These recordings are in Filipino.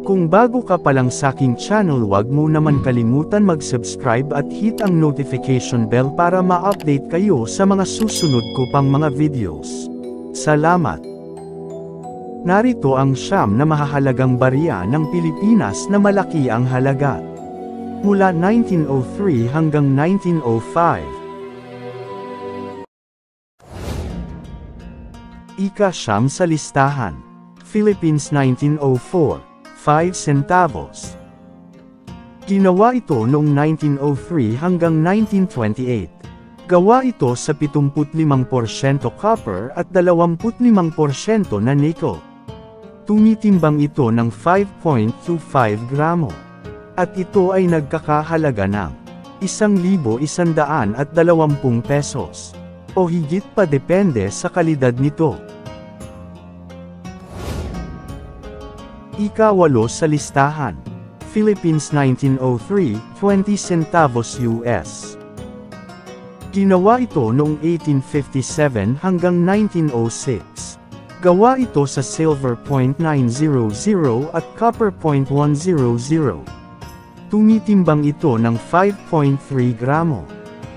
Kung bago ka pa lang sa aking channel, wag mo naman kalimutan mag-subscribe at hit ang notification bell para ma-update kayo sa mga susunod ko pang mga videos. Salamat! Narito ang 9 na mahahalagang barya ng Pilipinas na malaki ang halaga. Mula 1903 hanggang 1905. Ika-9 sa listahan. Philippines 1904, 5 centavos. Ginawa ito noong 1903 hanggang 1928. Gawa ito sa 75% copper at 25% na nickel. Tumitimbang ito ng 5.25 gramo. At ito ay nagkakahalaga ng 1,120 pesos. O higit pa, depende sa kalidad nito. Ika-8 sa listahan. Philippines 1903, 20 centavos US. Ginawa ito noong 1857 hanggang 1906. Gawa ito sa silver .900 at copper .100. Tumitimbang ito ng 5.3 gramo.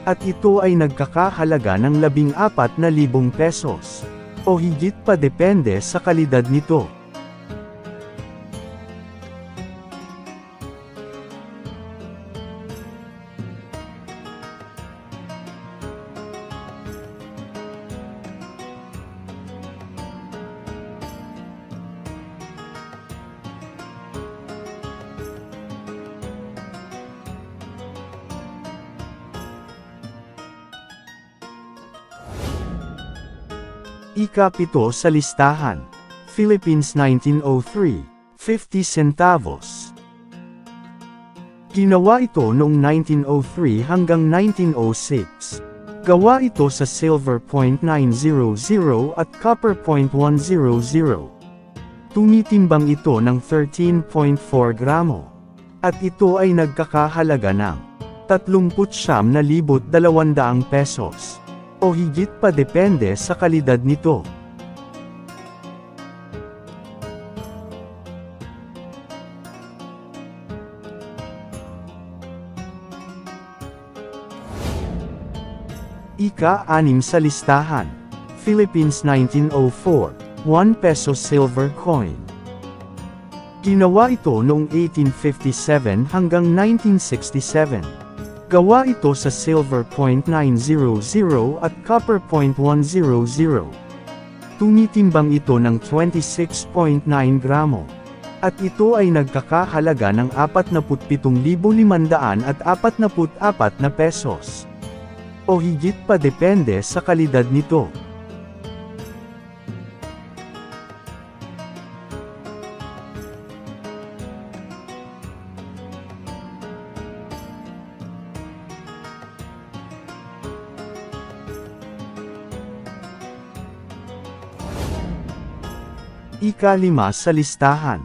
At ito ay nagkakahalaga ng 14,000 pesos. O higit pa, depende sa kalidad nito. Ika-7 sa listahan. Philippines 1903, 50 centavos. Ginawa ito noong 1903 hanggang 1906. Gawa ito sa silver .900 at copper .100. Tumitimbang ito ng 13.4 gramo. At ito ay nagkakahalaga ng 39,200 pesos. O higit pa, depende sa kalidad nito. Ika-6 sa listahan. Philippines 1904, 1 peso silver coin. Ginawa ito noong 1857 hanggang 1967. Gawa ito sa silver .900 at copper .100. Tumitimbang ito ng 26.9 gramo. At ito ay nagkakahalaga ng 47,544 na pesos. O higit pa, depende sa kalidad nito. Ika-5 sa listahan.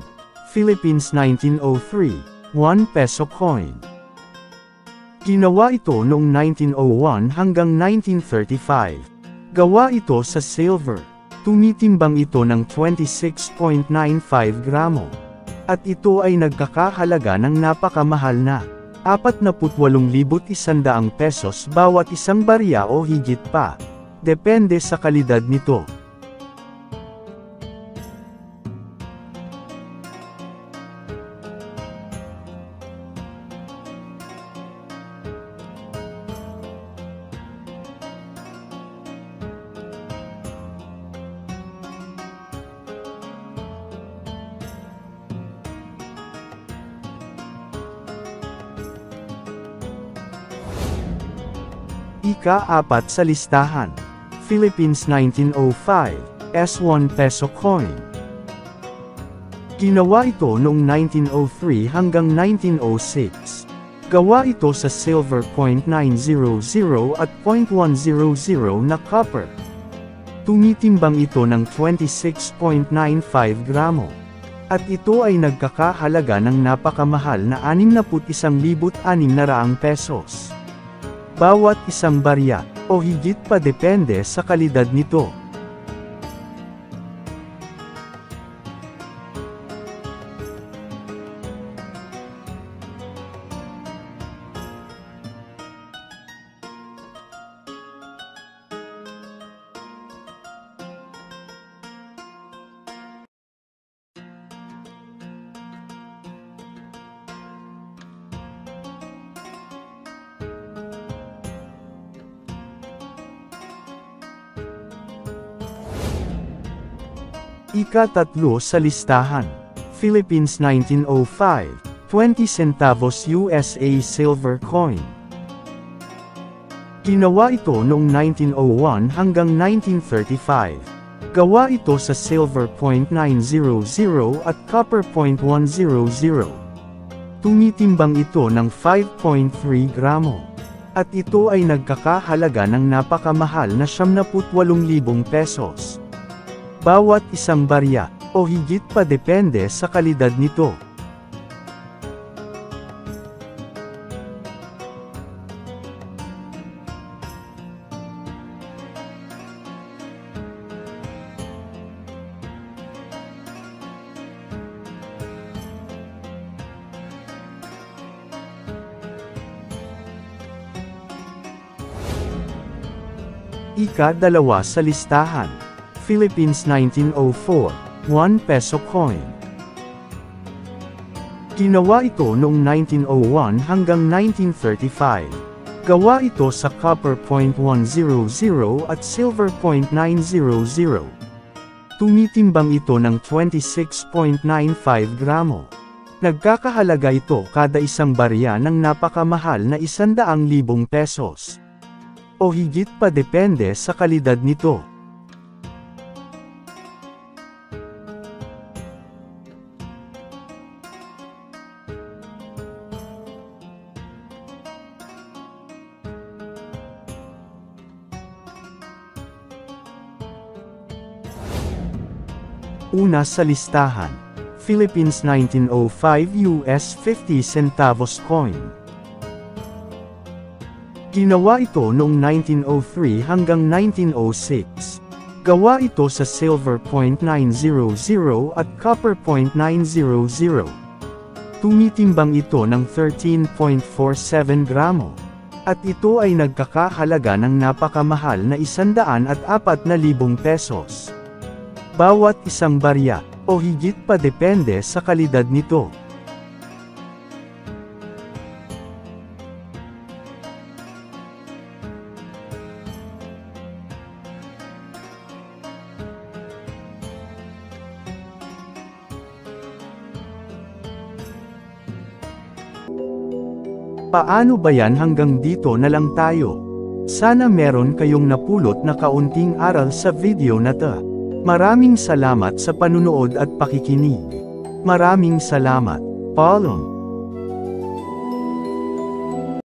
Philippines 1903, 1 peso coin. Ginawa ito noong 1901 hanggang 1935. Gawa ito sa silver. Tumitimbang ito ng 26.95 gramo. At ito ay nagkakahalaga ng napakamahal na 48,100 pesos bawat isang barya o higit pa. Depende sa kalidad nito. Ika-4 sa listahan. Philippines 1905, S1 peso coin. Ginawa ito noong 1903 hanggang 1906. Gawa ito sa silver .900 at .100 na copper. Tumitimbang ito ng 26.95 gramo. At ito ay nagkakahalaga ng napakamahal na 61,600 pesos. Bawat isang barya, o higit pa, depende sa kalidad nito. Ika-3 sa listahan. Philippines 1905, 20 centavos USA silver coin. Ginawa ito noong 1901 hanggang 1935. Gawa ito sa silver .900 at copper .100. Tumitimbang ito ng 5.3 gramo. At ito ay nagkakahalaga ng napakamahal na 78,000 pesos. Bawat isang barya, o higit pa depende sa kalidad nito. Ika-2 sa listahan. Philippines 1904, 1 peso coin. Ginawa ito noong 1901 hanggang 1935. Gawa ito sa copper .100 at silver .900. Tumitimbang ito ng 26.95 gramo. Nagkakahalaga ito kada isang barya ng napakamahal na 100,000 pesos. O higit pa depende sa kalidad nito. Una sa listahan. Philippines 1905 US 50 centavos coin. Ginawa ito noong 1903 hanggang 1906. Gawa ito sa silver .900 at copper .900. Tumitimbang ito ng 13.47 gramo. At ito ay nagkakahalaga ng napakamahal na 104,000 pesos. Bawat isang barya, o higit pa depende sa kalidad nito. Paano ba yan? Hanggang dito na lang tayo. Sana meron kayong napulot na kaunting aral sa video na to. Maraming salamat sa panunood at pakikinig. Maraming salamat. Paalam.